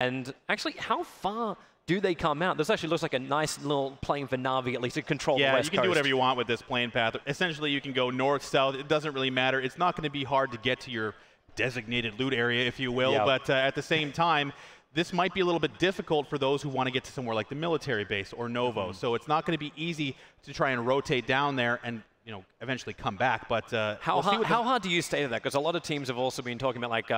And actually, how far do they come out? This actually looks like a nice little plane for Na'Vi, at least to control the West Coast. Yeah, you can do whatever you want with this plane path. Essentially, you can go north, south. It doesn't really matter. It's not going to be hard to get to your designated loot area, if you will. Yep. But at the same time, this might be a little bit difficult for those who want to get to somewhere like the military base or Novo. So it's not going to be easy to try and rotate down there and eventually come back. But how hard do you stay to that? Because a lot of teams have also been talking about like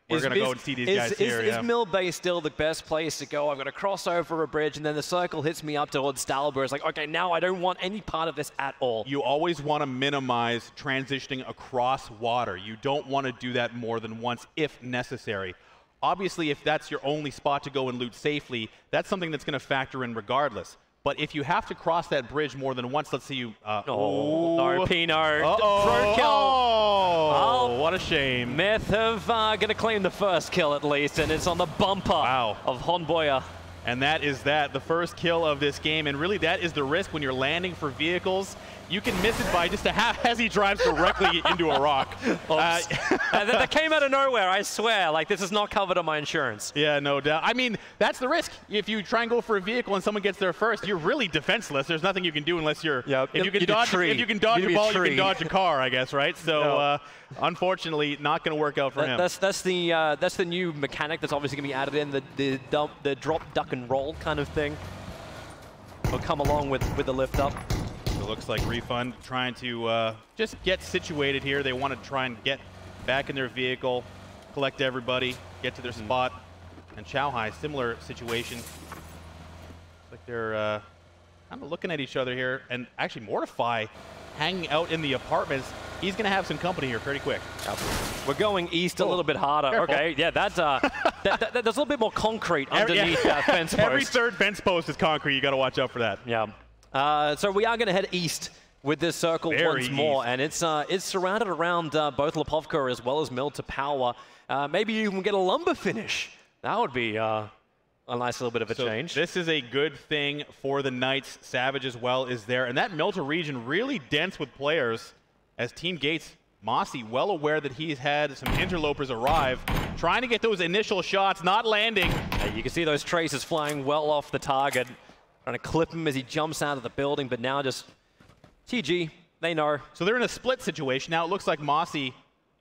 we're going to go and see these guys here. Is Mill Bay still the best place to go? I've got to cross over a bridge, and then the circle hits me up towards Stalber. It's like, okay, now I don't want any part of this at all. You always want to minimize transitioning across water. You don't want to do that more than once if necessary. Obviously, if that's your only spot to go and loot safely, that's something that's going to factor in regardless. But if you have to cross that bridge more than once, let's say you... no, Pino. Pro kill. Oh, what a shame. Myth have going to claim the first kill at least, and it's on the bumper of Honboya. And that is the first kill of this game. And really, that is the risk when you're landing for vehicles. You can miss it by just a half as he drives directly into a rock. That came out of nowhere, I swear. Like, this is not covered on my insurance. Yeah, no doubt. I mean, that's the risk. If you try and go for a vehicle and someone gets there first, you're really defenseless. There's nothing you can do unless you're... If you can dodge a ball, you can dodge a car, I guess, right? So, unfortunately, not going to work out for him. That's the new mechanic that's obviously going to be added in, the drop, duck, and roll kind of thing. Will come along with the lift up. It looks like Refund trying to just get situated here. They want to try and get back in their vehicle, collect everybody, get to their spot. And Chowhai, similar situation. Looks like they're kind of looking at each other here. And actually, Mortify hanging out in the apartments. He's going to have some company here pretty quick. We're going east a little bit harder. Careful. Okay, yeah, there's a little bit more concrete underneath that fence post. Every third fence post is concrete. You got to watch out for that. Yeah. So we are going to head east with this circle once more, and it's surrounded around both Lipovka as well as Mill to power. Maybe you can get a lumber finish. That would be a nice little bit of a change. This is a good thing for the Knights. Savage as well is there, and that Milta region really dense with players as Team Gates. Mossy, well aware that he's had some interlopers arrive, trying to get those initial shots, not landing. You can see those traces flying well off the target. Trying to clip him as he jumps out of the building, but now just TG, they know. So they're in a split situation. Now it looks like Mossy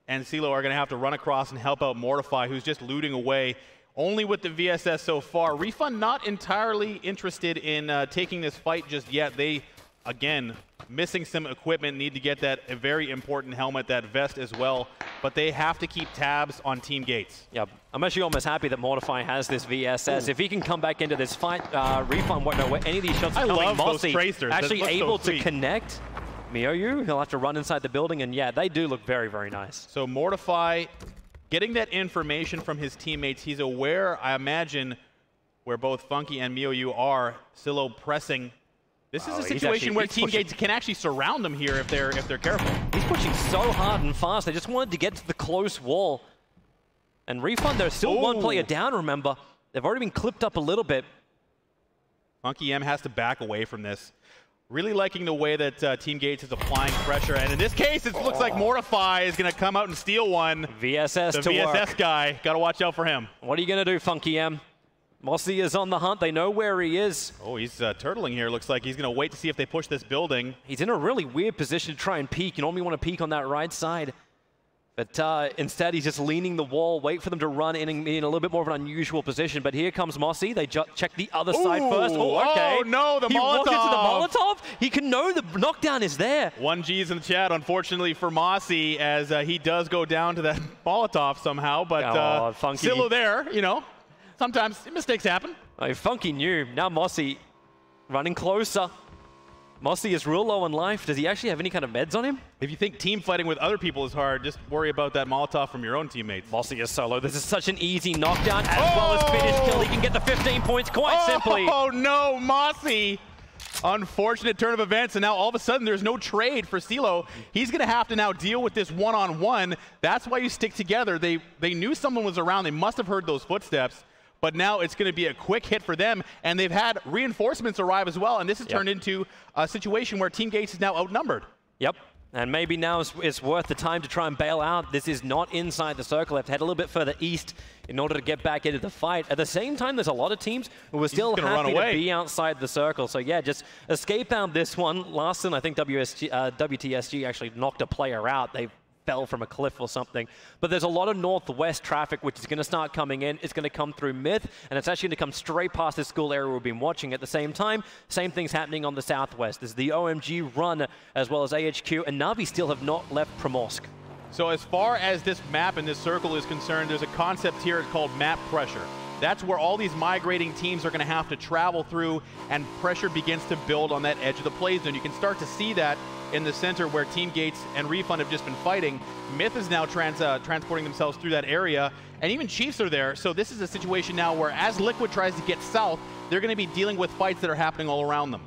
and CeeLo are going to have to run across and help out Mortify, who's just looting away. Only with the VSS so far. Refund not entirely interested in taking this fight just yet. They, again, missing some equipment, need to get that a very important helmet, that vest as well. But they have to keep tabs on Team Gates. Yep. I'm actually almost happy that Mortify has this VSS. If he can come back into this fight, Refund won't know where any of these shots are coming. I love those tracers. Actually able to connect Miyoyu. He'll have to run inside the building, and yeah, they do look very, very nice. So Mortify getting that information from his teammates. He's aware, I imagine, where both Funky and Miyoyu are. CeeLo pressing. This is a situation where Team Gates can actually surround them here if they're careful. He's pushing so hard and fast. They just wanted to get to the close wall. And Refund, there's still one player down, remember. They've already been clipped up a little bit. Funky M has to back away from this. Really liking the way that Team Gates is applying pressure. And in this case, it looks like Mortify is going to come out and steal one. VSS the to VSS work. Guy. Got to watch out for him. What are you going to do, Funky M? Mossy is on the hunt. They know where he is. Oh, he's turtling here. Looks like he's going to wait to see if they push this building. He's in a really weird position to try and peek. You normally want to peek on that right side. But instead, he's just leaning the wall, wait for them to run in a little bit more of an unusual position. But here comes Mossy. They check the other side first. Oh, okay. Oh, no, the Molotov. He walked into the Molotov. He can know the knockdown is there. 1G's in the chat, unfortunately, for Mossy, as he does go down to that Molotov somehow. But CeeLo there, you know. Sometimes mistakes happen. Oh, Funky knew. Now Mossy running closer. Mossy is real low on life. Does he actually have any kind of meds on him? If you think team fighting with other people is hard, just worry about that Molotov from your own teammates. Mossy is solo. This is such an easy knockdown as well as finish kill. He can get the 15 points quite simply. Oh no, Mossy! Unfortunate turn of events, and now all of a sudden there's no trade for CeeLo. He's going to have to now deal with this one-on-one. That's why you stick together. They knew someone was around. They must have heard those footsteps. But now it's going to be a quick hit for them, and they've had reinforcements arrive as well, and this has turned into a situation where Team Gates is now outnumbered. Yep. And maybe now it's worth the time to try and bail out. This is not inside the circle. They have to head a little bit further east in order to get back into the fight. At the same time, there's a lot of teams who are still happy to be outside the circle. So yeah, just escape out this one. Larson, I think WTSG actually knocked a player out. They fell from a cliff or something. But there's a lot of northwest traffic which is going to start coming in. It's going to come through Myth, and it's actually going to come straight past this school area we've been watching. At the same time, same thing's happening on the southwest. There's the OMG run as well as AHQ, and Na'Vi still have not left Primorsk. So as far as this map and this circle is concerned, there's a concept here called map pressure. That's where all these migrating teams are going to have to travel through, and pressure begins to build on that edge of the play zone. You can start to see that in the center where Team Gates and Refund have just been fighting. Myth is now transporting themselves through that area, and even Chiefs are there. So this is a situation now where as Liquid tries to get south, they're going to be dealing with fights that are happening all around them.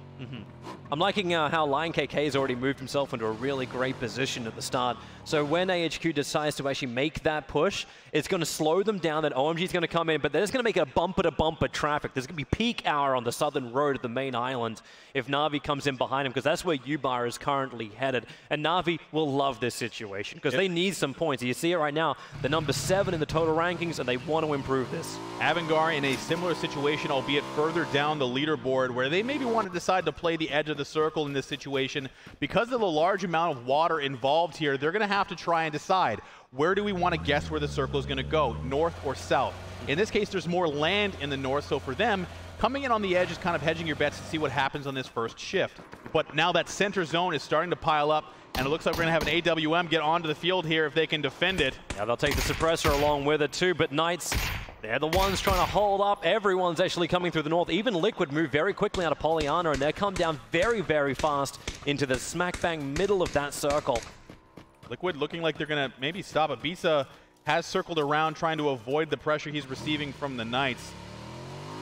I'm liking how Lion KK has already moved himself into a really great position at the start. So when AHQ decides to actually make that push, it's going to slow them down. That OMG is going to come in, but they're just going to make it a bumper-to-bumper traffic. There's going to be peak hour on the southern road of the main island if Na'Vi comes in behind him, because that's where Ubar is currently headed. And Na'Vi will love this situation because they need some points. You see it right now. They're number 7 in the total rankings, and they want to improve this. Avangar in a similar situation, albeit further down the leaderboard, where they maybe want to decide to play the edge of the circle in this situation. Because of the large amount of water involved here, they're going to have to try and decide, where do we want to guess where the circle is going to go, north or south? In this case, there's more land in the north, so for them, coming in on the edge is kind of hedging your bets to see what happens on this first shift. But now that center zone is starting to pile up, and it looks like we're going to have an AWM get onto the field here if they can defend it. Yeah, they'll take the suppressor along with it too, but Knights, they're the ones trying to hold up. Everyone's actually coming through the north. Even Liquid moved very quickly out of Pollyanna, and they come down very, very fast into the smack bang middle of that circle. Liquid looking like they're going to maybe stop. Ibiza has circled around trying to avoid the pressure he's receiving from the Knights.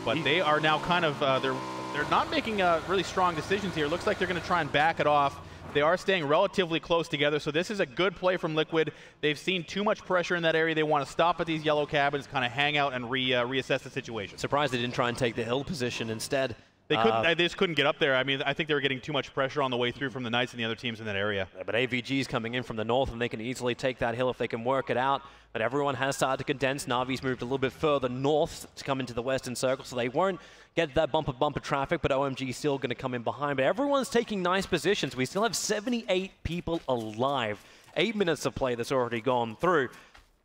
But they are now kind of, they're not making really strong decisions here. Looks like they're going to try and back it off. They are staying relatively close together, so this is a good play from Liquid. They've seen too much pressure in that area. They want to stop at these yellow cabins, kind of hang out and reassess the situation. Surprised they didn't try and take the hill position instead. They just couldn't get up there. I mean, I think they were getting too much pressure on the way through from the Knights and the other teams in that area. Yeah, but AVG's coming in from the north, and they can easily take that hill if they can work it out. But everyone has started to condense. Navi's moved a little bit further north to come into the western circle, so they won't get that bumper traffic, but OMG is still going to come in behind. But everyone's taking nice positions. We still have 78 people alive. 8 minutes of play that's already gone through.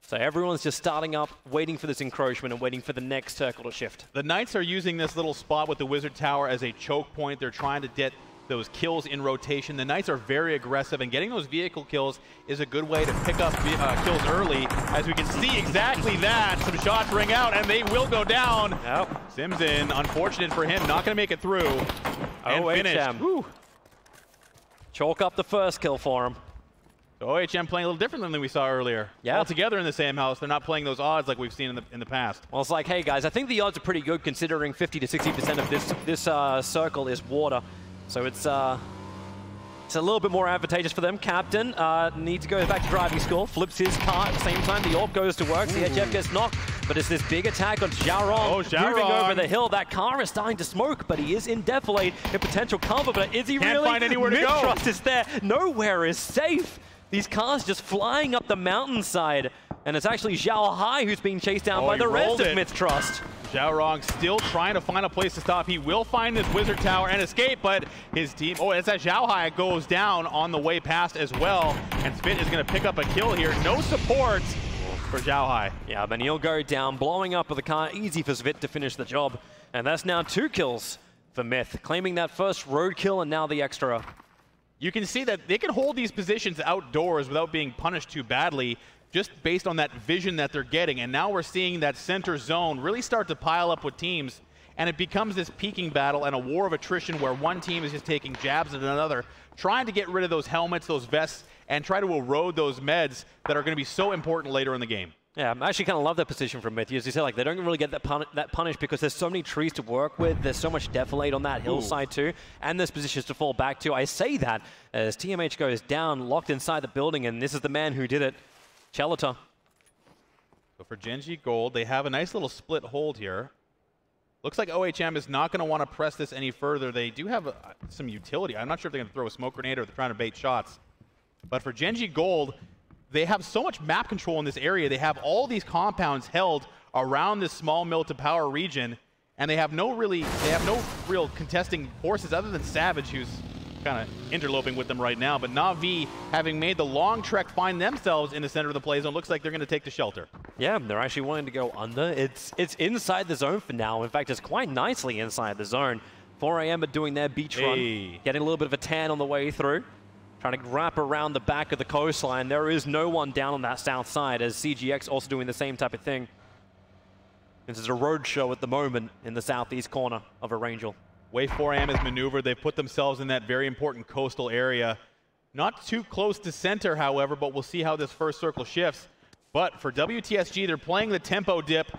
So everyone's just starting up, waiting for this encroachment and waiting for the next circle to shift. The Knights are using this little spot with the Wizard Tower as a choke point. They're trying to get those kills in rotation. The Knights are very aggressive, and getting those vehicle kills is a good way to pick up kills early. As we can see exactly that. Some shots ring out, and they will go down. Yep. Sims in. Unfortunate for him. Not going to make it through. And finished. Chalk up the first kill for him. OHM playing a little different than we saw earlier. Yeah. All together in the same house. They're not playing those odds like we've seen in the past. Well, it's like, hey guys, I think the odds are pretty good considering 50 to 60% of this circle is water. So it's a little bit more advantageous for them. Captain needs to go back to driving school, flips his car at the same time. The AWP goes to work. CHF gets knocked, but it's this big attack on Xiaorong. Moving over the hill. That car is starting to smoke, but he is in defilade in potential cover. But is he Can't really? Find anywhere to go. Mistrust is there. Nowhere is safe. These cars just flying up the mountainside, and it's actually Zhao Hai who's being chased down by the rest of Mistrust. Xiaorong still trying to find a place to stop. He will find this Wizard Tower and escape, but his team, it's that Zhao Hai goes down on the way past as well, and Spit is going to pick up a kill here. No support for Zhao Hai. Yeah, but he'll go down, blowing up with the car. Easy for Svit to finish the job, and that's now 2 kills for Myth, claiming that first road kill and now the extra. You can see that they can hold these positions outdoors without being punished too badly, just based on that vision that they're getting. And now we're seeing that center zone really start to pile up with teams, and it becomes this peaking battle and a war of attrition where one team is just taking jabs at another, trying to get rid of those helmets, those vests, and try to erode those meds that are going to be so important later in the game. Yeah, I actually kind of love that position from Myth. As you said, like, they don't really get that punish because there's so many trees to work with. There's so much defilade on that hillside too, and there's positions to fall back to. I say that as TMH goes down, locked inside the building, and this is the man who did it, Chelita. So for Genji Gold, they have a nice little split hold here. Looks like OHM is not going to want to press this any further. They do have some utility. I'm not sure if they're going to throw a smoke grenade or they're trying to bait shots. But for Gen.G Gold, they have so much map control in this area. They have all these compounds held around this small mill to power region, and they have no real contesting forces other than Savage, who's kind of interloping with them right now. But Na'Vi, having made the long trek, find themselves in the center of the play zone. Looks like they're going to take the shelter. Yeah, they're actually wanting to go under. It's inside the zone for now. In fact, it's quite nicely inside the zone. 4 AM are doing their beach run, getting a little bit of a tan on the way through, trying to wrap around the back of the coastline. There is no one down on that south side, as CGX also doing the same type of thing. This is a road show at the moment in the southeast corner of Arangel. Way 4 AM is maneuvered. They've put themselves in that very important coastal area. Not too close to center, however, but we'll see how this first circle shifts. But for WTSG, they're playing the tempo dip,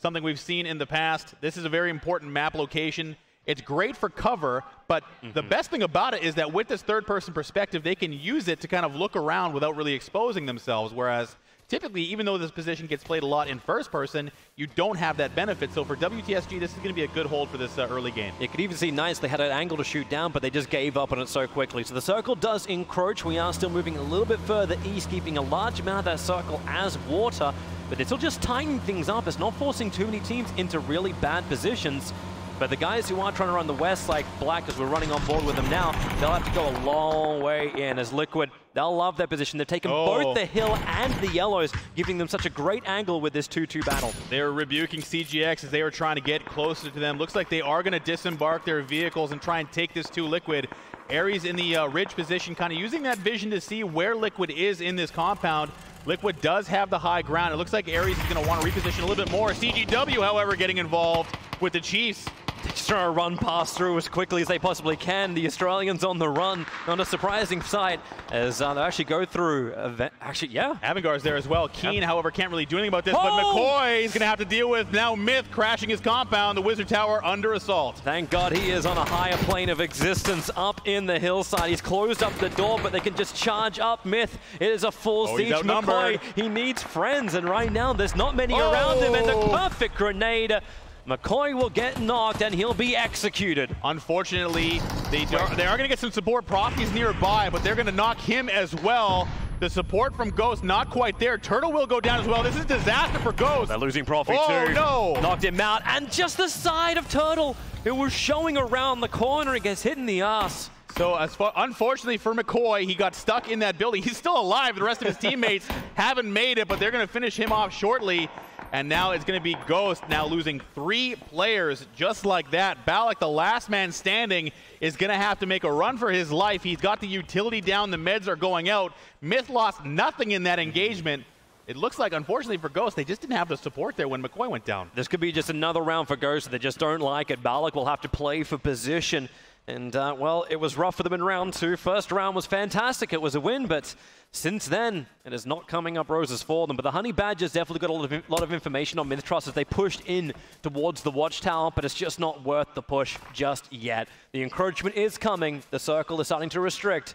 something we've seen in the past. This is a very important map location. It's great for cover, but the best thing about it is that with this third-person perspective, they can use it to kind of look around without really exposing themselves, whereas typically, even though this position gets played a lot in first person, you don't have that benefit. So for WTSG, this is going to be a good hold for this early game. You could even see Knights, they had an angle to shoot down, but they just gave up on it so quickly. So the circle does encroach. We are still moving a little bit further east, keeping a large amount of that circle as water, but it's still just tightening things up. It's not forcing too many teams into really bad positions. But the guys who are trying to run the west, like Black, as we're running on board with them now, they'll have to go a long way in. As Liquid, they'll love their position. They've taken both the hill and the yellows, giving them such a great angle with this 2-2 battle. They're rebuking CGX as they were trying to get closer to them. Looks like they are going to disembark their vehicles and try and take this to Liquid. Aries in the ridge position, kind of using that vision to see where Liquid is in this compound. Liquid does have the high ground. It looks like Aries is going to want to reposition a little bit more. CGW, however, getting involved with the Chiefs. They're just trying to run past through as quickly as they possibly can. The Australians on the run, on a surprising sight, as they actually go through. Avangar's there as well. Keen, however, can't really do anything about this, but McCoy is going to have to deal with now Myth crashing his compound, the Wizard Tower under assault. Thank God he is on a higher plane of existence up in the hillside. He's closed up the door, but they can just charge up Myth. It is a full siege. McCoy, he needs friends, and right now there's not many around him, and the perfect grenade. McCoy will get knocked and he'll be executed. Unfortunately, they are going to get some support. Profi's nearby, but they're going to knock him as well. The support from Ghost not quite there. Turtle will go down as well. This is disaster for Ghost. They're losing Profi too. Oh no! Knocked him out, and just the side of Turtle. It was showing around the corner. It gets hit in the ass. So unfortunately for McCoy, he got stuck in that building. He's still alive. The rest of his teammates haven't made it, but they're going to finish him off shortly. And now it's going to be Ghost now losing 3 players just like that. Balak, the last man standing, is going to have to make a run for his life. He's got the utility down. The meds are going out. Myth lost nothing in that engagement. It looks like, unfortunately for Ghost, they just didn't have the support there when McCoy went down. This could be just another round for Ghost. They just don't like it. Balak will have to play for position. And, well, it was rough for them in round 2. First round was fantastic. It was a win, but since then, it is not coming up roses for them. But the Honey Badgers definitely got a lot of information on Mythtrust as they pushed in towards the Watchtower, but it's just not worth the push just yet. The encroachment is coming. The circle is starting to restrict.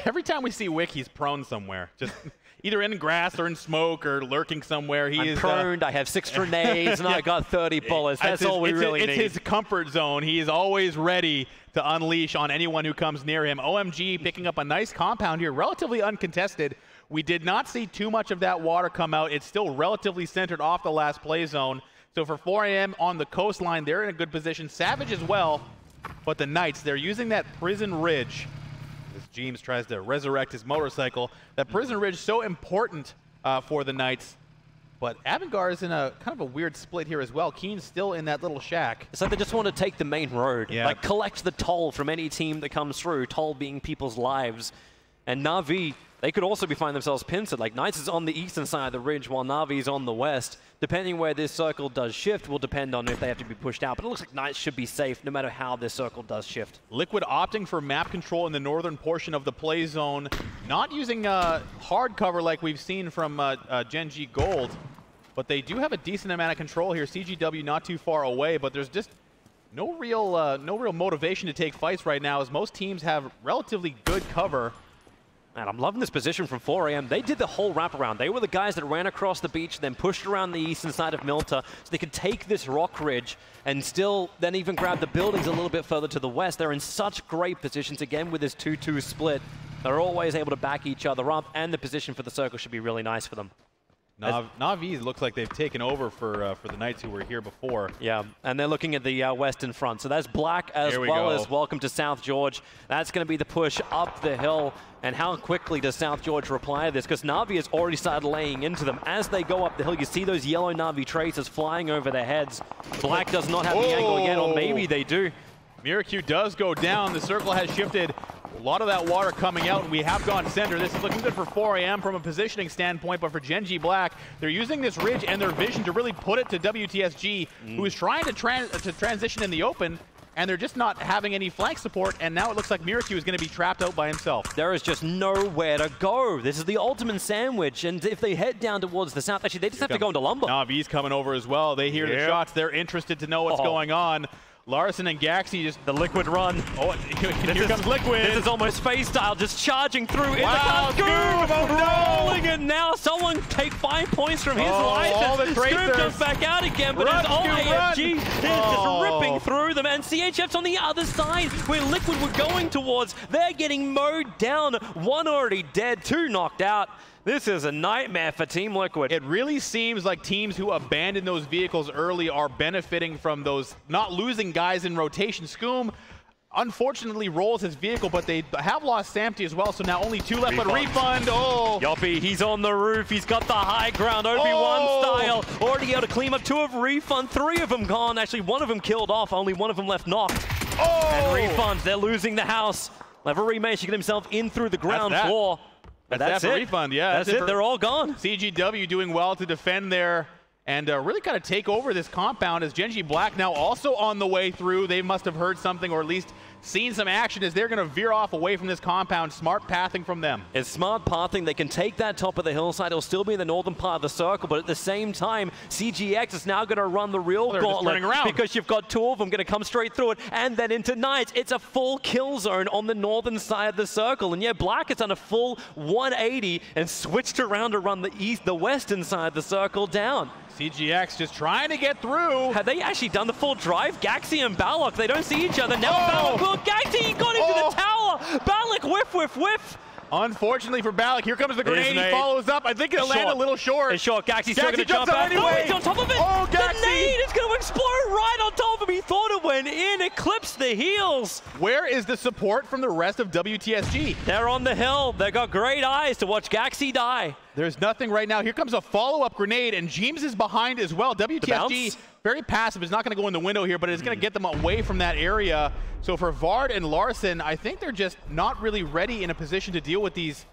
Every time we see Wick, he's prone somewhere. Just either in grass or in smoke or lurking somewhere. I'm prone, I have 6 grenades, and I got 30 bullets. That's all we really need. It's his comfort zone. He is always ready to unleash on anyone who comes near him. OMG picking up a nice compound here, relatively uncontested. We did not see too much of that water come out. It's still relatively centered off the last play zone. So for 4 AM on the coastline, they're in a good position. Savage as well, but the Knights, they're using that Prison Ridge. As James tries to resurrect his motorcycle. That Prison Ridge so important for the Knights. But Avangar is in a kind of a weird split here as well. Keen's still in that little shack. It's like they just want to take the main road. Yeah. Like collect the toll from any team that comes through, toll being people's lives. And Na'Vi, they could also be finding themselves pincered. Like Knights is on the eastern side of the ridge while Na'Vi's on the west. Depending where this circle does shift will depend on if they have to be pushed out. But it looks like Knights should be safe no matter how this circle does shift. Liquid opting for map control in the northern portion of the play zone. Not using hard cover like we've seen from Gen.G Gold. But they do have a decent amount of control here. CGW not too far away, but there's just no real motivation to take fights right now as most teams have relatively good cover. And I'm loving this position from 4 AM. They did the whole wraparound. They were the guys that ran across the beach, then pushed around the eastern side of Milta, so they could take this rock ridge and still then even grab the buildings a little bit further to the west. They're in such great positions, again, with this 2-2 split. They're always able to back each other up, and the position for the circle should be really nice for them. Na'Vi looks like they've taken over for the Knights who were here before. Yeah, and they're looking at the western front. So that's Black as well as welcome to South George. That's going to be the push up the hill. And how quickly does South George reply to this? Because Na'Vi has already started laying into them. As they go up the hill, you see those yellow Na'Vi traces flying over their heads. Black does not have the angle yet, or maybe they do. Miracle does go down. The circle has shifted. A lot of that water coming out, and we have gone center. This is looking good for 4 AM from a positioning standpoint, but for Gen G Black, they're using this ridge and their vision to really put it to WTSG, who is trying to transition in the open, and they're just not having any flank support, and now it looks like Miracle is going to be trapped out by himself. There is just nowhere to go. This is the ultimate sandwich, and if they head down towards the south, actually, they just have to go into lumber. Na'Vi's coming over as well. They hear the shots. They're interested to know what's going on. Larson and Gaxi just the liquid run. Oh, here comes Liquid. This is almost phase style, just charging through. Wow, Scoob! Rolling it now. Someone take 5 points from his life. All the Scoob comes back out again, but his own AFG is just ripping through them. And CHF's on the other side, where Liquid were going towards. They're getting mowed down. One already dead, 2 knocked out. This is a nightmare for Team Liquid. It really seems like teams who abandon those vehicles early are benefiting from those, not losing guys in rotation. Scoom unfortunately rolls his vehicle, but they have lost Samty as well, so now only 2 left, but Refund, Yoppy, he's on the roof, he's got the high ground, Obi-Wan style, already able to clean up 2 of Refund, 3 of them gone, actually 1 of them killed off, only 1 of them left knocked. And Refund, they're losing the house. Level Remake should get himself in through the ground floor. That's it. Refund, yeah. That's it. They're all gone. CGW doing well to defend there and really kind of take over this compound as Gen G Black now also on the way through. They must have heard something or at least seen some action as they're going to veer off away from this compound. Smart pathing from them. It's smart pathing. They can take that top of the hillside. It'll still be in the northern part of the circle, but at the same time, CGX is now going to run the real gauntlet because you've got 2 of them going to come straight through it and then into Knights. It's a full kill zone on the northern side of the circle, and yeah, Black has done a full 180 and switched around to run the western side of the circle down. CGX just trying to get through. Have they actually done the full drive? Gaxi and Balok, they don't see each other. Now Balok will. Gaxi got into the tower. Balok whiff. Unfortunately for Balok, here comes the grenade. He follows up. I think it'll land a little short. It's short. Gaxi's still going to jump out. Anyway. Oh, he's on top of it. Oh, the nade is going to explode right on top of him. He thought it went in. It clips the heels. Where is the support from the rest of WTSG? They're on the hill. They've got great eyes to watch Gaxi die. There's nothing right now. Here comes a follow-up grenade, and Jeems is behind as well. WTSG, very passive, is not going to go in the window here, but it's going to get them away from that area. So for Vard and Larson, I think they're just not really ready in a position to deal with these.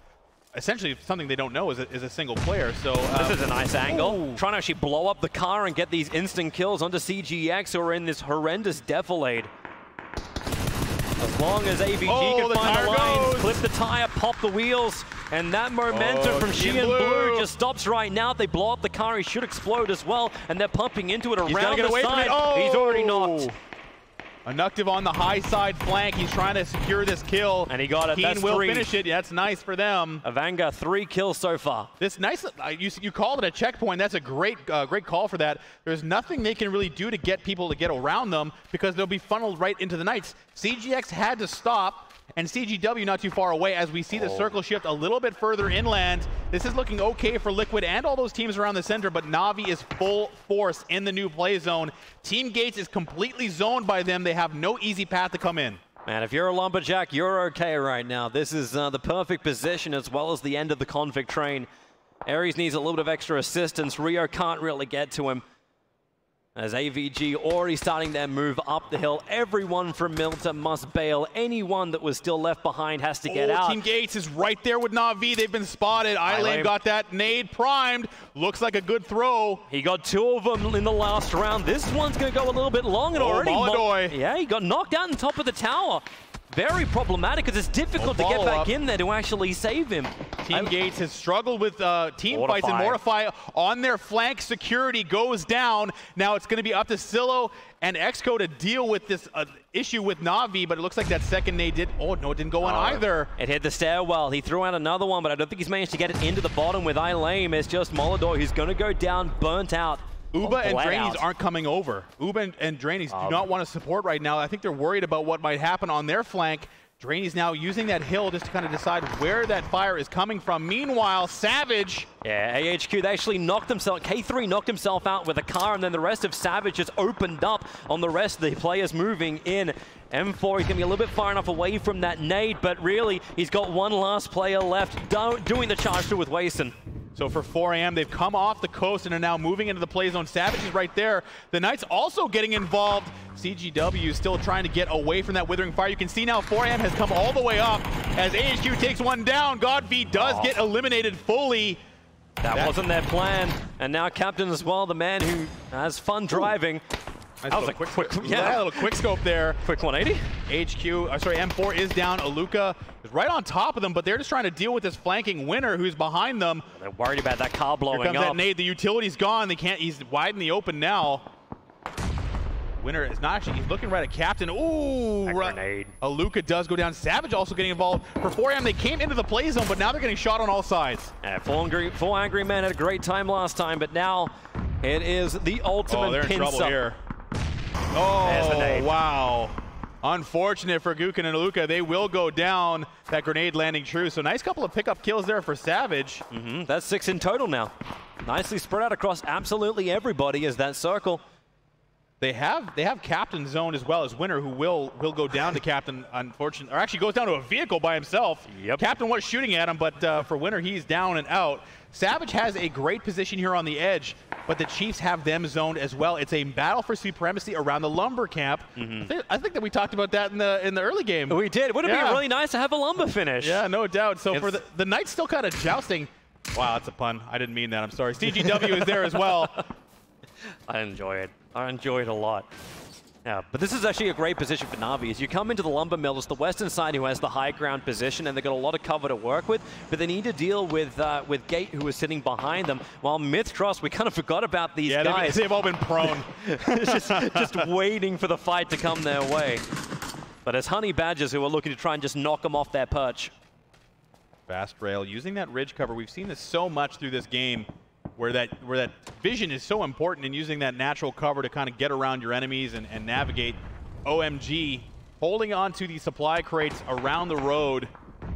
Essentially, something they don't know is a single player. So this is a nice angle. Trying to actually blow up the car and get these instant kills onto CGX, who are in this horrendous defilade. As long as AVG can find the lines, clip the tire, pop the wheels, and that momentum from Sheehan Blue just stops right now. They blow up the car, he should explode as well, and they're pumping into it around the side. He's already knocked. Inuctive on the high side flank. He's trying to secure this kill. And he got it. Keen will finish it. Yeah, that's nice for them. Avanga, 3 kills so far. This nice, you called it a checkpoint. That's a great call for that. There's nothing they can really do to get people to get around them because they'll be funneled right into the Knights. CGX had to stop, and CGW not too far away as we see the circle shift a little bit further inland. This is looking okay for Liquid and all those teams around the center, but Na'Vi is full force in the new play zone. Team Gates is completely zoned by them. They have no easy path to come in. Man, if you're a Lumberjack, you're okay right now. This is the perfect position as well as the end of the convict train. Ares needs a little bit of extra assistance. Rio can't really get to him. As AVG already starting their move up the hill. Everyone from Milta must bail. Anyone that was still left behind has to get out. Team Gates is right there with Na'Vi. They've been spotted. Ilane got that nade primed. Looks like a good throw. He got 2 of them in the last round. This one's going to go a little bit long and already. Yeah, he got knocked out on top of the tower. Very problematic because it's difficult to get back in there to actually save him. Team Gates has struggled with team fights, and Mortify on their flank. Security goes down. Now it's going to be up to Silo and Exco to deal with this issue with Na'Vi, but it looks like that second nade did. Oh, no, it didn't go in either. It hit the stairwell. He threw out another one, but I don't think he's managed to get it into the bottom with Ilame. It's just Molodor who's going to go down, burnt out. Uba and Drainies aren't coming over. Uba and Drainies do not want to support right now. I think they're worried about what might happen on their flank. Drainey's now using that hill just to kind of decide where that fire is coming from. Meanwhile, Savage. Yeah, AHQ, they actually knocked themselves, K3 knocked himself out with a car, and then the rest of Savage just opened up on the rest of the players moving in. M4, he's going to be a little bit far enough away from that nade, but really, he's got one last player left doing the charge through with Wason. So for 4AM, they've come off the coast and are now moving into the play zone. Savage is right there. The Knights also getting involved. CGW still trying to get away from that withering fire. You can see now 4AM has come all the way up as AHQ takes one down. Godv does get eliminated fully. That wasn't their plan. And now Captain as well, the man who has fun driving. Nice that was a quick yeah, a little quick scope there. Quick 180. M4 is down. Aluka is right on top of them, but they're just trying to deal with this flanking winner who's behind them. They're worried about that car blowing Here comes up. That nade. The utility's gone. They can't. He's wide in the open now. Winner is not actually. He's looking right at Captain. Ooh, grenade. Aluka does go down. Savage also getting involved. For 4AM, they came into the play zone, but now they're getting shot on all sides. Yeah, Full Angry Man had a great time last time, but now it is the ultimate they're in pincer. trouble here. Oh, wow. Unfortunate for Gukin and Aluka. They will go down. That grenade landing true. So nice couple of pickup kills there for Savage. That's 6 in total now. Nicely spread out across absolutely everybody as that circle. They have Captain zoned as well as Winner, who will go down to Captain, unfortunately, or actually goes down to a vehicle by himself. Yep. Captain was shooting at him, but for Winner, he's down and out. Savage has a great position here on the edge, but the Chiefs have them zoned as well. It's a battle for supremacy around the lumber camp. I think that we talked about that in the early game. We did. Would it be really nice to have a lumber finish? Yeah, no doubt. So for the Knights still kind of jousting. Wow, that's a pun. I didn't mean that. I'm sorry. CGW is there as well. I enjoy it. I enjoy it a lot. Yeah, but this is actually a great position for Na'Vi. As you come into the lumber mill, it's the western side who has the high ground position, and they've got a lot of cover to work with, but they need to deal with Gate, who is sitting behind them, while Myth Trust, we kind of forgot about these guys. They've all been prone. just waiting for the fight to come their way. But it's Honey Badgers who are looking to try and just knock them off their perch. Fast rail, using that ridge cover. We've seen this so much through this game, where that vision is so important in using that natural cover to kind of get around your enemies and navigate. OMG holding on to the supply crates around the road.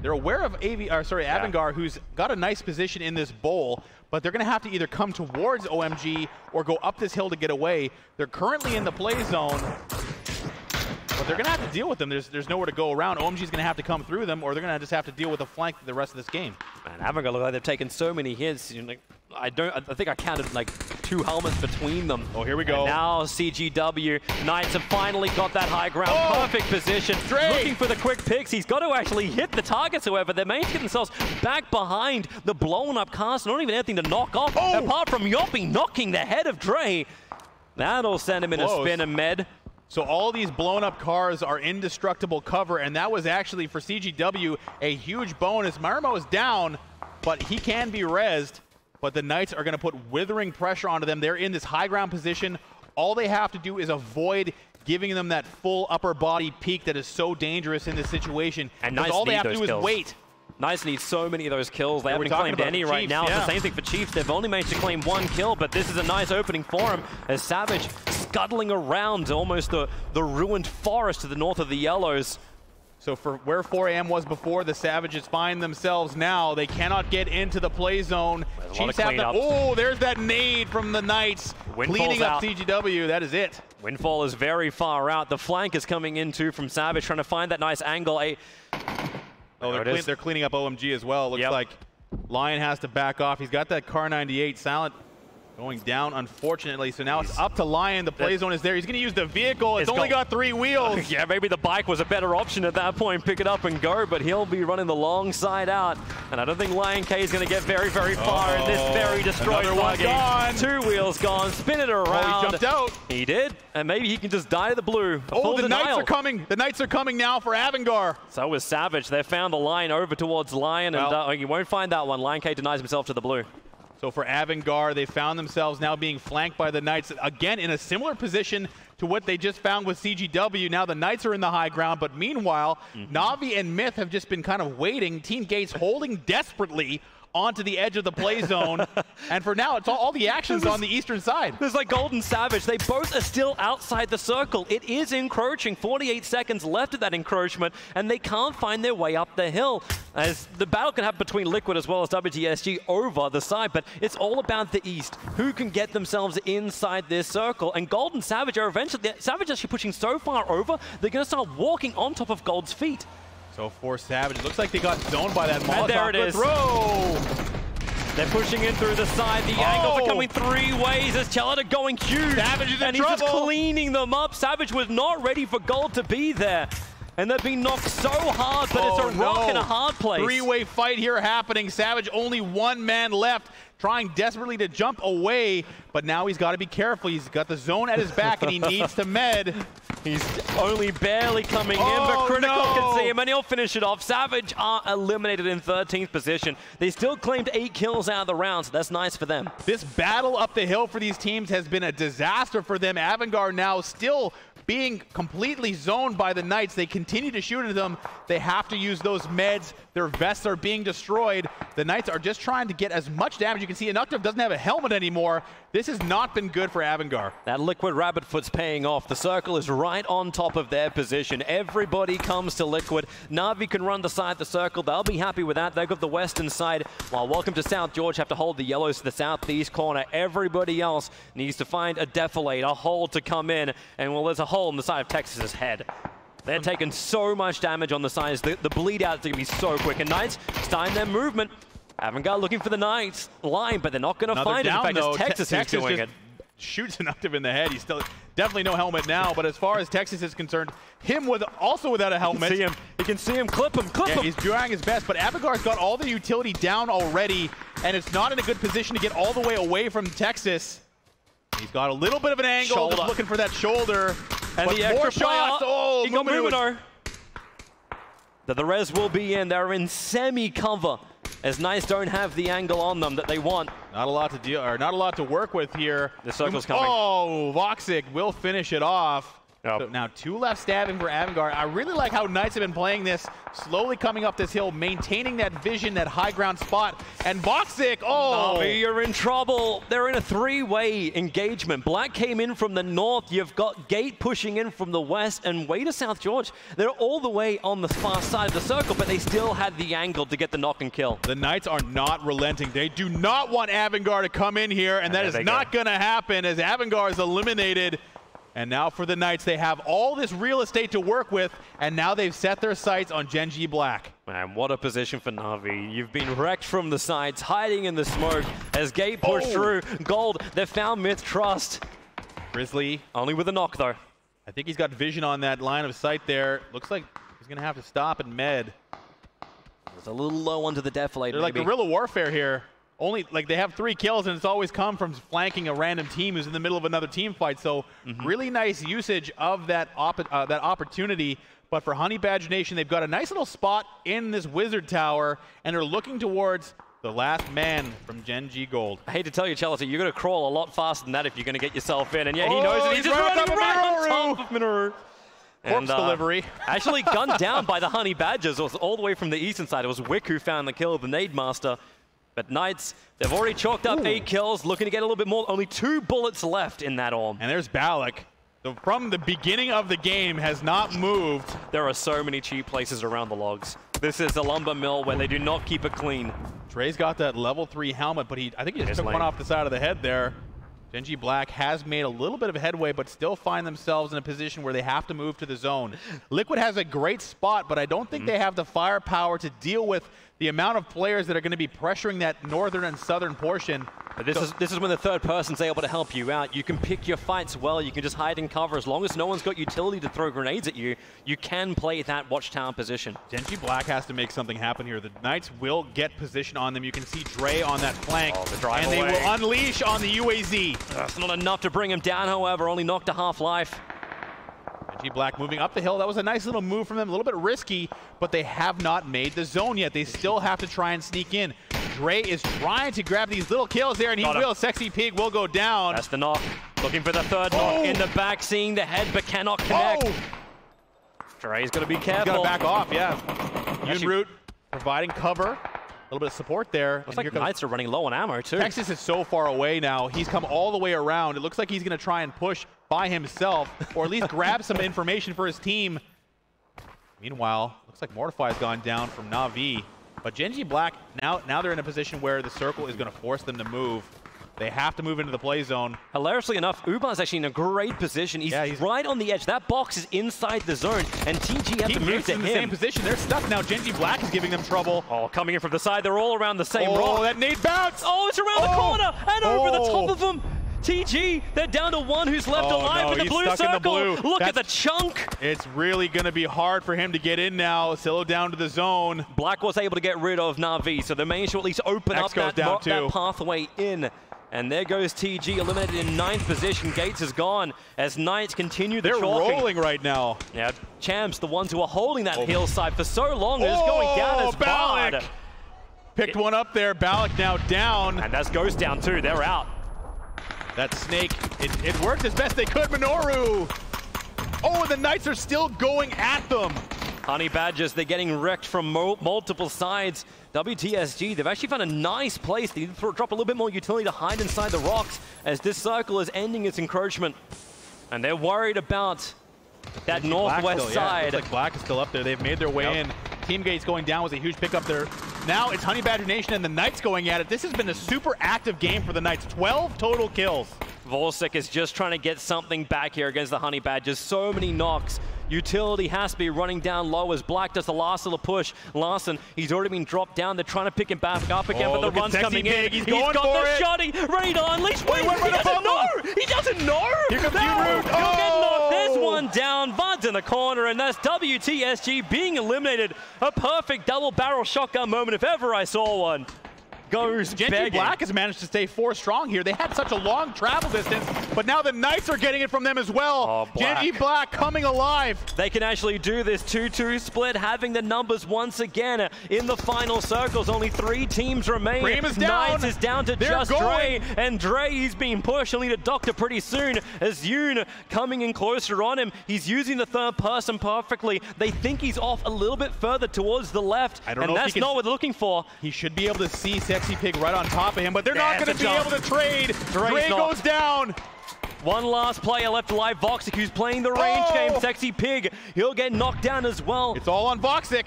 They're aware of Avangar, who's got a nice position in this bowl, but they're going to have to either come towards OMG or go up this hill to get away. They're currently in the play zone, but they're going to have to deal with them. There's nowhere to go around. OMG's going to have to come through them, or they're going to just have to deal with the flank the rest of this game. Man, Avangar look like they've taken so many hits. You know, I think I counted like 2 helmets between them. Oh, here we go. And now CGW Knights have finally got that high ground. Perfect position. Looking for the quick picks. He's got to actually hit the targets, however. They managed to get themselves back behind the blown up cars. Not even anything to knock off. Apart from Yoppy knocking the head of Dre. That'll send him in a spin and med. So all these blown up cars are indestructible cover, and that was actually for CGW a huge bonus. Marimo is down, but he can be rezzed. But the Knights are going to put withering pressure onto them. They're in this high ground position. All they have to do is avoid giving them that full upper body peak that is so dangerous in this situation. And Nice all they have to do kills. is wait. Nice needs so many of those kills. They haven't claimed any right now. It's the same thing for Chiefs. They've only managed to claim 1 kill, but this is a nice opening for him as Savage scuttling around almost the ruined forest to the north of the Yellows. So for where 4AM was before, the Savages find themselves now. They cannot get into the play zone. Chiefs have to, oh, there's that nade from the Knights. Cleaning up CGW, that is it. Windfall is very far out. The flank is coming in too from Savage, trying to find that nice angle. They're cleaning up OMG as well. Looks like Lion has to back off. He's got that Car 98 Silent going down, unfortunately. So now it's up to Lion. The play zone is there. He's going to use the vehicle. It's only got 3 wheels. Yeah, maybe the bike was a better option at that point. Pick it up and go, but he'll be running the long side out. And I don't think Lion K is going to get very, very far in this very destroyed buggy. 2 wheels gone. Spin it around. Oh, he jumped out. He did. And maybe he can just die to the blue. Oh, the Knights are coming. The Knights are coming now for Avangar. So was Savage. They found the line over towards Lion, and you won't find that one. Lion K denies himself to the blue. So for Avangar, they found themselves now being flanked by the Knights, again in a similar position to what they just found with CGW. Now the Knights are in the high ground, but meanwhile, Na'Vi and Myth have just been kind of waiting. Team Gates holding desperately onto the edge of the play zone. And for now, it's all the action's on the eastern side. There's like Gold and Savage. They both are still outside the circle. It is encroaching. 48 seconds left of that encroachment, and they can't find their way up the hill. As the battle can happen between Liquid as well as WTSG over the side, but it's all about the east. Who can get themselves inside this circle? And Gold and Savage are eventually... Savage actually pushing so far over, they're going to start walking on top of Gold's feet. So for Savage, it looks like they got zoned by that Molotov. And there it is. Throw! They're pushing in through the side. The angles are coming three ways as Chelata going huge. Savage is in and trouble. He's just cleaning them up. Savage was not ready for Gold to be there. And they're being knocked so hard, but it's a rock in a hard place. Three-way fight here happening. Savage, only one man left, trying desperately to jump away, but now he's got to be careful. He's got the zone at his back, and he needs to med. He's only barely coming in, but Critical can see him, and he'll finish it off. Savage are eliminated in 13th position. They still claimed 8 kills out of the round, so that's nice for them. This battle up the hill for these teams has been a disaster for them. Avangard now still being completely zoned by the Knights. They continue to shoot at them. They have to use those meds. Their vests are being destroyed. The Knights are just trying to get as much damage. You can see Inuktiv doesn't have a helmet anymore. This has not been good for Avangard. That Liquid Rabbit Foot's paying off. The circle is right on top of their position. Everybody comes to Liquid. Na'Vi can run the side of the circle. They'll be happy with that. They've got the western side, while Welcome to South George have to hold the yellows to the southeast corner. Everybody else needs to find a defilade, a hole to come in. And well, there's a hole in the side of Texas's head. They're taking so much damage on the sides. The bleed out is going to be so quick. And Knights starting their movement. Avangard looking for the Knights line, but they're not going to find it. In fact, it's Texas who's doing it. Shoots Inuktiv in the head. He's still definitely no helmet now, but as far as Texas is concerned, him also without a helmet. You can see him, clip him. He's trying his best, but Avangard's got all the utility down already, and it's not in a good position to get all the way away from Texas. He's got a little bit of an angle, just looking for that shoulder. And but the extra more shots. Oh, Lumino. The res will be in. They're in semi-cover, as Knights don't have the angle on them that they want. Not a lot to deal, or not a lot to work with here. The circle's coming. Oh, Voxic will finish it off. Yep. So now 2 left stabbing for Avangard. I really like how Knights have been playing this, slowly coming up this hill, maintaining that vision, that high ground spot. And Voxic, Na'Vi, you're in trouble. They're in a 3-way engagement. Black came in from the north. You've got Gate pushing in from the west, and way to South George. They're all the way on the far side of the circle, but they still had the angle to get the knock and kill. The Knights are not relenting. They do not want Avangard to come in here, and that is not going to happen as Avangard is eliminated. And now for the Knights, they have all this real estate to work with, and now they've set their sights on Gen.G Black. Man, what a position for Na'Vi. You've been wrecked from the sides, hiding in the smoke as Gate pushed through. Gold, they've found Myth Trust. Grizzly. Only with a knock, though. I think he's got vision on that line of sight there. Looks like he's going to have to stop and med. It's a little low onto the defilade. They're like guerrilla warfare here. Only, like, they have 3 kills, and it's always come from flanking a random team who's in the middle of another team fight. So really nice usage of that opportunity. But for Honey Badger Nation, they've got a nice little spot in this Wizard Tower, and they're looking towards the last man from Gen.G Gold. I hate to tell you, Chelsea, you're going to crawl a lot faster than that if you're going to get yourself in. And yeah, he knows it. He's just running right on top of Minoru. Corpse delivery. Actually gunned down by the Honey Badgers. It was all the way from the eastern side. It was Wick who found the kill, the Nade Master. But Knights, they've already chalked up 8 kills, looking to get a little bit more. Only 2 bullets left in that orb. And there's Balak. From the beginning of the game has not moved. There are so many cheap places around the logs. This is a lumber mill where they do not keep it clean. Dre's got that level 3 helmet, but I think he just took one off the side of the head there. Gen.G Black has made a little bit of headway, but still find themselves in a position where they have to move to the zone. Liquid has a great spot, but I don't think they have the firepower to deal with the amount of players that are going to be pressuring that northern and southern portion. But this is when the third person's able to help you out. You can pick your fights well. You can just hide and cover. As long as no one's got utility to throw grenades at you, you can play that watchtower position. Gen.G Black has to make something happen here. The Knights will get position on them. You can see Dre on that flank, and they will unleash on the UAZ. That's not enough to bring him down, however. Only knocked to half life. Gen.G Black moving up the hill. That was a nice little move from them. A little bit risky, but they have not made the zone yet. They still have to try and sneak in. Dre is trying to grab these little kills there, and he will. Sexy Pig will go down. That's the knock. Looking for the third knock in the back, seeing the head, but cannot connect. Dre's got to be careful. He's got to back off, yeah. Unroot providing cover. little bit of support there. Looks like Knights are running low on ammo too. Texas is so far away now. He's come all the way around. It looks like he's going to try and push by himself, or at least grab some information for his team. Meanwhile, looks like Mortify has gone down from Na'Vi. But Gen.G Black, now they're in a position where the circle is going to force them to move. They have to move into the play zone. Hilariously enough, Uba's actually in a great position. He's right on the edge. That box is inside the zone, and TG has to move to him. In the same position. They're stuck now. Gen.G Black is giving them trouble. Oh, coming in from the side. They're all around the same rock. Oh, that nade bounce! Oh, it's around the corner and over the top of them. TG, they're down to one who's left alive in the blue circle. Look at the chunk. It's really going to be hard for him to get in now. Silo down to the zone. Black was able to get rid of Na'Vi, so they managed to at least open up that pathway in. And there goes TG, eliminated in 9th position. Gates is gone as Knights continue the chalking. They're rolling right now. Yeah, Champs, the ones who are holding that hillside for so long, they're just going down as Bard. Picked one up there. Balak now down. And that's Ghost down too. They're out. That snake, it worked as best they could. Minoru. Oh, the Knights are still going at them. Honey Badgers, they're getting wrecked from multiple sides. WTSG, they've actually found a nice place. They need to drop a little bit more utility to hide inside the rocks as this circle is ending its encroachment. And they're worried about that northwest side. Looks like Black is still up there. They've made their way in. Team Gates going down was a huge pickup there. Now it's Honey Badger Nation and the Knights going at it. This has been a super active game for the Knights. 12 total kills. Volsek is just trying to get something back here against the Honey Badgers. So many knocks. Utility has to be running down low as Black does the last little push. Larson, he's already been dropped down. They're trying to pick him back up again, but the run's coming in. He's got the shotty ready to unleash. He doesn't know! He doesn't know! Here comes Root. He'll get knocked. There's one down. Vard's in the corner, and that's WTSG being eliminated. A perfect double barrel shotgun moment if ever I saw one. Goes Gen.G Black has managed to stay 4 strong here. They had such a long travel distance, but now the Knights are getting it from them as well. Gen.G Black coming alive. They can actually do this 2-2 split, having the numbers once again in the final circles. Only 3 teams remain. Cream is down. Knights is down to just Dre, and Dre, he's being pushed. He'll need a doctor pretty soon as Yoon coming in closer on him. He's using the third person perfectly. They think he's off a little bit further towards the left, and that's not what they're looking for. He should be able to see Sexy Pig right on top of him, but they're not going to be able to trade. Dre goes down. One last player left alive, Voxic, who's playing the range game. Sexy Pig, he'll get knocked down as well. It's all on Voxic.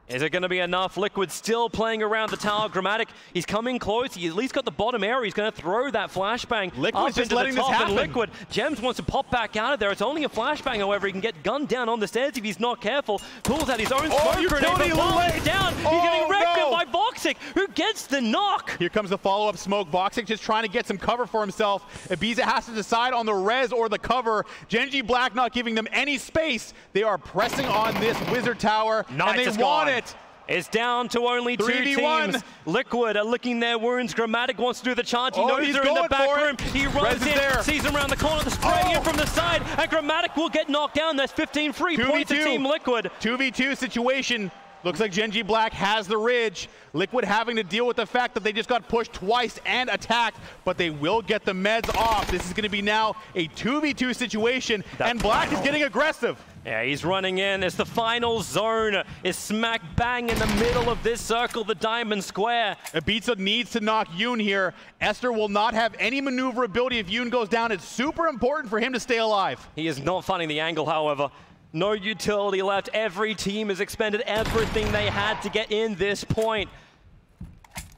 Is it going to be enough? Liquid still playing around the tower. Grammatic, he's coming close. He at least got the bottom area. He's going to throw that flashbang Liquid's just letting this happen. Liquid, Gems wants to pop back out of there. It's only a flashbang, however. He can get gunned down on the stairs if he's not careful. Pulls out his own smoke grenade, but down. He's getting wrecked by Voxic, who gets the knock. Here comes the follow-up smoke. Voxic just trying to get some cover for himself. Ibiza has to decide on the res or the cover. Gen.G Black not giving them any space. They are pressing on this wizard tower, and they want it. It's down to only 2 teams. Liquid are licking their wounds. Grammatic wants to do the charge. He knows they're in the back room. He runs in, sees him around the corner, the spray in from the side, and Grammatic will get knocked down. That's 15 free points to Team Liquid. 2v2 situation. Looks like Gen.G Black has the ridge. Liquid having to deal with the fact that they just got pushed twice and attacked, but they will get the meds off. This is going to be now a 2v2 situation, and Black is getting aggressive. Yeah, he's running in as the final zone is smack bang in the middle of this circle, the diamond square. Ibiza needs to knock Yoon here. Esther will not have any maneuverability if Yoon goes down. It's super important for him to stay alive. He is not finding the angle, however. No utility left. Every team has expended everything they had to get in this point.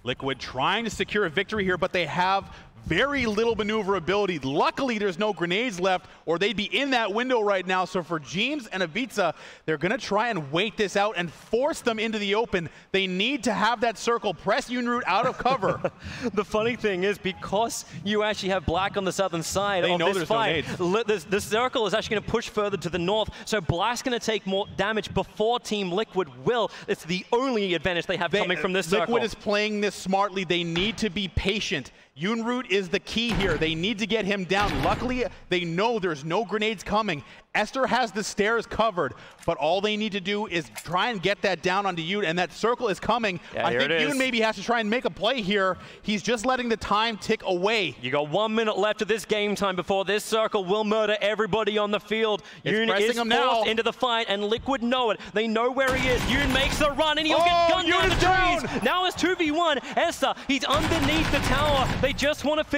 Liquid trying to secure a victory here, but they have very little maneuverability. Luckily, there's no grenades left, or they'd be in that window right now. So for James and Ibiza, they're going to try and wait this out and force them into the open. They need to have that circle, press Unroot out of cover. The funny thing is, because you actually have Black on the southern side of this fight, the circle is actually going to push further to the north, so Black's going to take more damage before Team Liquid will. It's the only advantage they have coming from this circle. Liquid is playing this smartly. They need to be patient. Yoonroot is the key here. They need to get him down. Luckily, they know there's no grenades coming. Esther has the stairs covered, but all they need to do is try and get that down onto Yoon, and that circle is coming. Yeah, I think Yoon maybe has to try and make a play here. He's just letting the time tick away. You got 1 minute left of this game time before this circle will murder everybody on the field. Yoon is forced into the fight, and Liquid know it. They know where he is. Yoon makes the run, and he'll get gunned down the trees. Now it's 2v1. Esther, he's underneath the tower. They just want to finish